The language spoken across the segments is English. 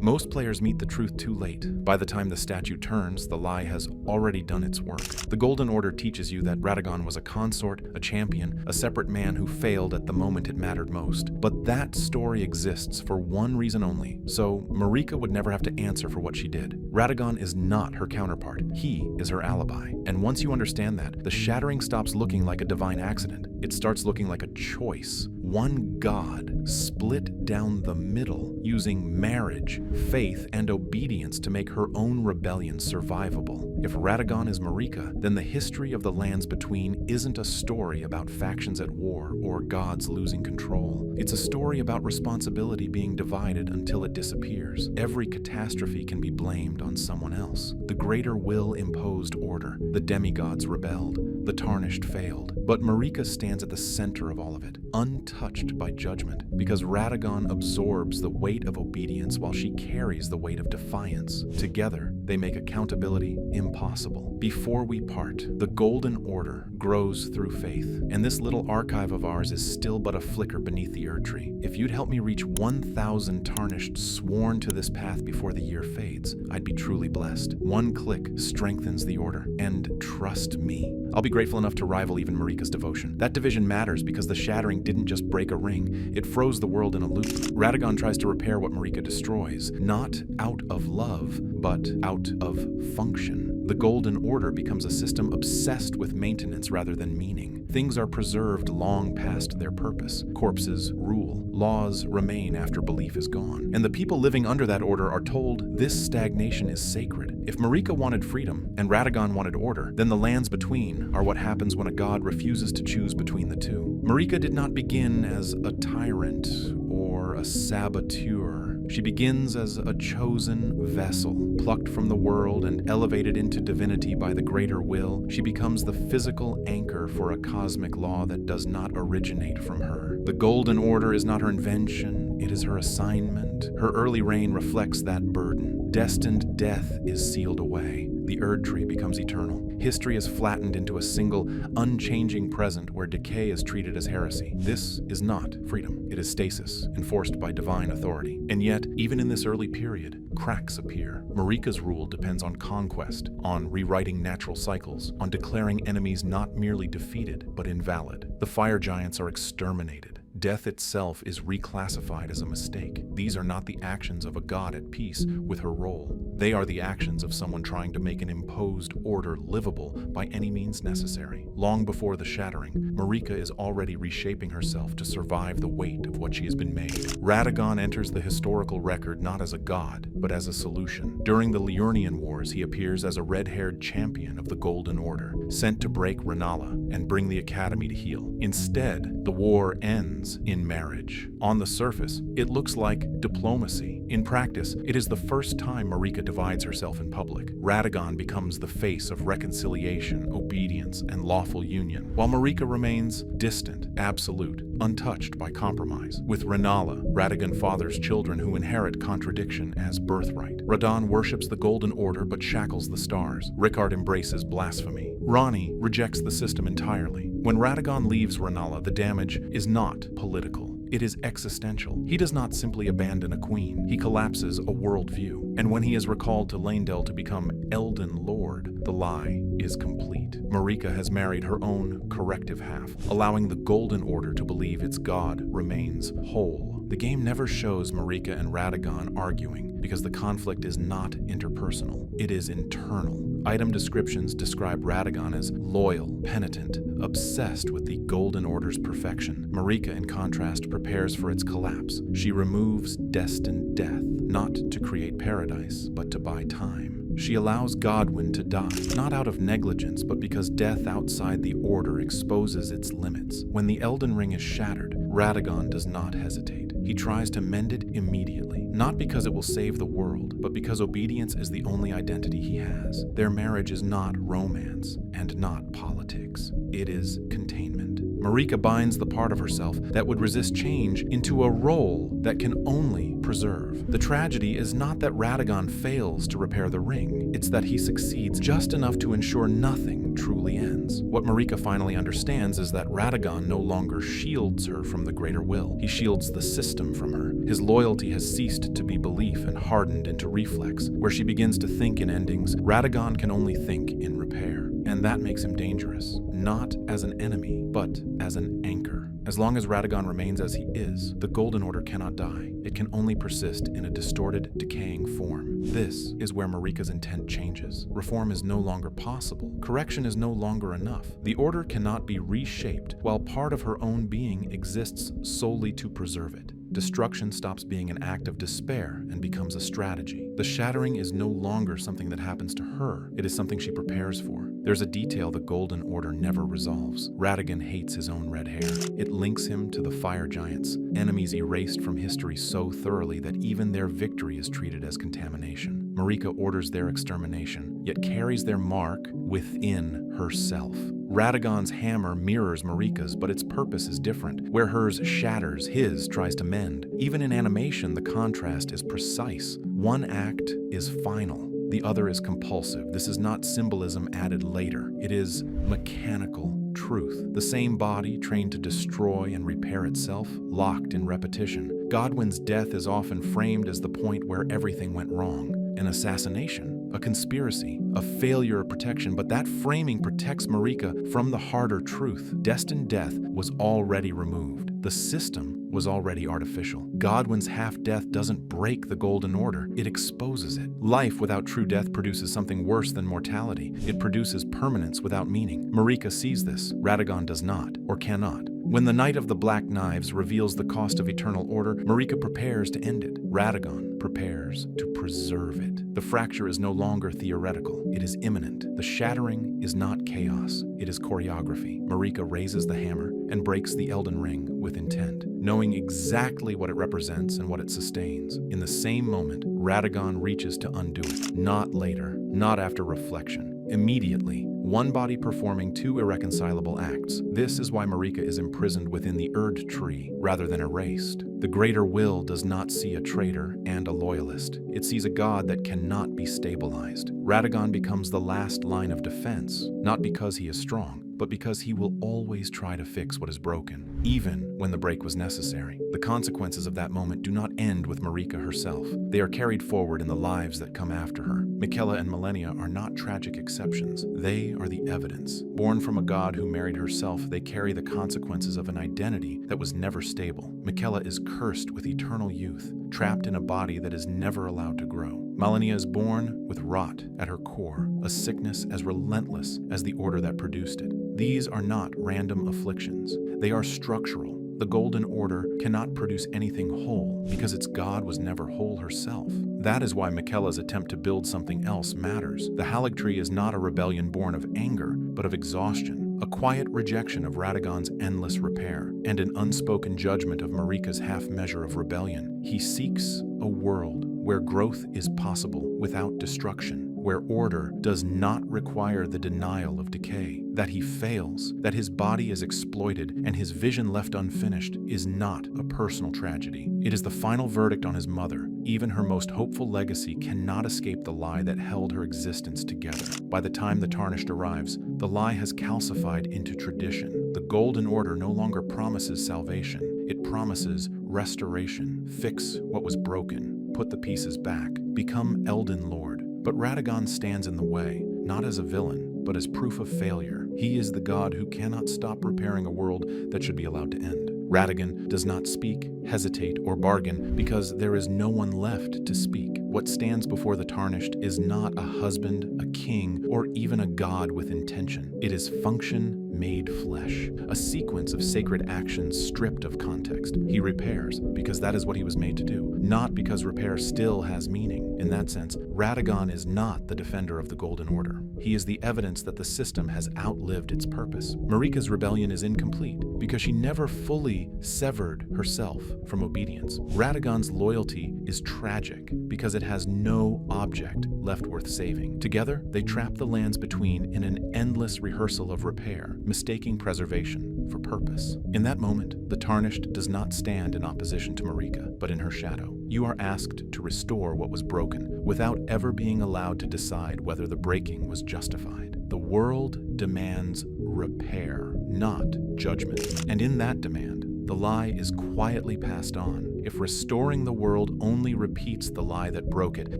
Most players meet the truth too late. By the time the statue turns, the lie has already done its work. The Golden Order teaches you that Radagon was a consort, a champion, a separate man who failed at the moment it mattered most. But that story exists for one reason only, so Marika would never have to answer for what she did. Radagon is not her counterpart. He is her alibi. And once you understand that, the Shattering stops looking like a divine accident. It starts looking like a choice. One God split down the middle, using marriage, faith, and obedience to make her own rebellion survivable. If Radagon is Marika, then the history of the lands between isn't a story about factions at war or gods losing control. It's a story about responsibility being divided until it disappears. Every catastrophe can be blamed on someone else. The greater will imposed order. The demigods rebelled. The tarnished failed. But Marika stands at the center of all of it, untouched by judgment, because Radagon absorbs the weight of obedience while she carries the weight of defiance. Together, they make accountability impossible. Before we part, the Golden Order grows through faith, and this little archive of ours is still but a flicker beneath the Erd Tree. If you'd help me reach 1,000 tarnished sworn to this path before the year fades, I'd be truly blessed. One click strengthens the Order, and trust me, I'll be grateful enough to rival even Marika's devotion. That division matters because the Shattering didn't just break a ring, it froze the world in a loop. Radagon tries to repair what Marika destroys, not out of love, but out of function. The Golden Order becomes a system obsessed with maintenance rather than meaning. Things are preserved long past their purpose. Corpses rule. Laws remain after belief is gone. And the people living under that order are told this stagnation is sacred. If Marika wanted freedom and Radagon wanted order, then the lands between are what happens when a god refuses to choose between the two. Marika did not begin as a tyrant or a saboteur. She begins as a chosen vessel, plucked from the world and elevated into divinity by the greater will. She becomes the physical anchor for a cosmic law that does not originate from her. The Golden Order is not her invention, it is her assignment. Her early reign reflects that burden. Destined death is sealed away. The Erd Tree becomes eternal. History is flattened into a single, unchanging present where decay is treated as heresy. This is not freedom. It is stasis, enforced by divine authority. And yet, even in this early period, cracks appear. Marika's rule depends on conquest, on rewriting natural cycles, on declaring enemies not merely defeated, but invalid. The fire giants are exterminated. Death itself is reclassified as a mistake. These are not the actions of a god at peace with her role. They are the actions of someone trying to make an imposed order livable by any means necessary. Long before the Shattering, Marika is already reshaping herself to survive the weight of what she has been made. Radagon enters the historical record not as a god, but as a solution. During the Liurnian Wars, he appears as a red-haired champion of the Golden Order, sent to break Rennala and bring the Academy to heel. Instead, the war ends in marriage. On the surface, it looks like diplomacy. In practice, it is the first time Marika divides herself in public. Radagon becomes the face of reconciliation, obedience, and lawful union, while Marika remains distant, absolute, untouched by compromise. With Rennala, Radagon fathers children who inherit contradiction as birthright. Radahn worships the Golden Order but shackles the stars. Rickard embraces blasphemy. Ranni rejects the system entirely. When Radagon leaves Rennala, the damage is not political. It is existential. He does not simply abandon a queen. He collapses a worldview. And when he is recalled to Leyndell to become Elden Lord, the lie is complete. Marika has married her own corrective half, allowing the Golden Order to believe its god remains whole. The game never shows Marika and Radagon arguing because the conflict is not interpersonal. It is internal. Item descriptions describe Radagon as loyal, penitent, obsessed with the Golden Order's perfection. Marika, in contrast, prepares for its collapse. She removes destined death, not to create paradise, but to buy time. She allows Godwyn to die, not out of negligence, but because death outside the Order exposes its limits. When the Elden Ring is shattered, Radagon does not hesitate. He tries to mend it immediately, not because it will save the world, but because obedience is the only identity he has. Their marriage is not romance and not politics. It is containment. Marika binds the part of herself that would resist change into a role that can only preserve. The tragedy is not that Radagon fails to repair the ring, it's that he succeeds just enough to ensure nothing truly ends. What Marika finally understands is that Radagon no longer shields her from the greater will. He shields the system from her. His loyalty has ceased to be belief and hardened into reflex. Where she begins to think in endings, Radagon can only think in repair. And that makes him dangerous, not as an enemy, but as an anchor. As long as Radagon remains as he is, the Golden Order cannot die. It can only persist in a distorted, decaying form. This is where Marika's intent changes. Reform is no longer possible. Correction is no longer enough. The Order cannot be reshaped while part of her own being exists solely to preserve it. Destruction stops being an act of despair and becomes a strategy. The Shattering is no longer something that happens to her. It is something she prepares for. There's a detail the Golden Order never resolves. Radagon hates his own red hair. It links him to the fire giants, enemies erased from history so thoroughly that even their victory is treated as contamination. Marika orders their extermination, yet carries their mark within herself. Radagon's hammer mirrors Marika's, but its purpose is different. Where hers shatters, his tries to mend. Even in animation, the contrast is precise. One act is final, the other is compulsive. This is not symbolism added later. It is mechanical truth. The same body trained to destroy and repair itself, locked in repetition. Godwin's death is often framed as the point where everything went wrong. An assassination, a conspiracy, a failure of protection, but that framing protects Marika from the harder truth. Destined death was already removed. The system was already artificial. Godwin's half-death doesn't break the Golden Order, it exposes it. Life without true death produces something worse than mortality. It produces permanence without meaning. Marika sees this. Radagon does not, or cannot. When the Night of the Black Knives reveals the cost of eternal order, Marika prepares to end it. Radagon prepares to preserve it. The fracture is no longer theoretical. It is imminent. The Shattering is not chaos. It is choreography. Marika raises the hammer and breaks the Elden Ring with intent, knowing exactly what it represents and what it sustains. In the same moment, Radagon reaches to undo it. Not later, not after reflection. Immediately, one body performing two irreconcilable acts. This is why Marika is imprisoned within the Erd tree rather than erased. The greater will does not see a traitor and a loyalist. It sees a god that cannot be stabilized. Radagon becomes the last line of defense, not because he is strong, but because he will always try to fix what is broken, even when the break was necessary. The consequences of that moment do not end with Marika herself. They are carried forward in the lives that come after her. Miquella and Malenia are not tragic exceptions. They are the evidence. Born from a god who married herself, they carry the consequences of an identity that was never stable. Miquella is cursed with eternal youth, trapped in a body that is never allowed to grow. Malenia is born with rot at her core, a sickness as relentless as the order that produced it. These are not random afflictions. They are structural. The Golden Order cannot produce anything whole because its god was never whole herself. That is why Miquella's attempt to build something else matters. The Halig Tree is not a rebellion born of anger, but of exhaustion, a quiet rejection of Radagon's endless repair, and an unspoken judgment of Marika's half-measure of rebellion. He seeks a world where growth is possible without destruction, where order does not require the denial of decay, that he fails, that his body is exploited, and his vision left unfinished is not a personal tragedy. It is the final verdict on his mother. Even her most hopeful legacy cannot escape the lie that held her existence together. By the time the Tarnished arrives, the lie has calcified into tradition. The Golden Order no longer promises salvation. It promises restoration. Fix what was broken. Put the pieces back. Become Elden Lord. But Radagon stands in the way, not as a villain, but as proof of failure. He is the god who cannot stop repairing a world that should be allowed to end. Radagon does not speak, hesitate, or bargain because there is no one left to speak. What stands before the Tarnished is not a husband, a king, or even a god with intention. It is function made flesh, a sequence of sacred actions stripped of context. He repairs because that is what he was made to do, not because repair still has meaning. In that sense, Radagon is not the defender of the Golden Order. He is the evidence that the system has outlived its purpose. Marika's rebellion is incomplete because she never fully severed herself from obedience. Radagon's loyalty is tragic because it has no object left worth saving. Together, they trap the lands between in an endless rehearsal of repair. mistaking preservation for purpose. In that moment, the Tarnished does not stand in opposition to Marika, but in her shadow. You are asked to restore what was broken, without ever being allowed to decide whether the breaking was justified. The world demands repair, not judgment. And in that demand, the lie is quietly passed on. If restoring the world only repeats the lie that broke it,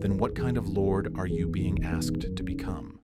then what kind of lord are you being asked to become?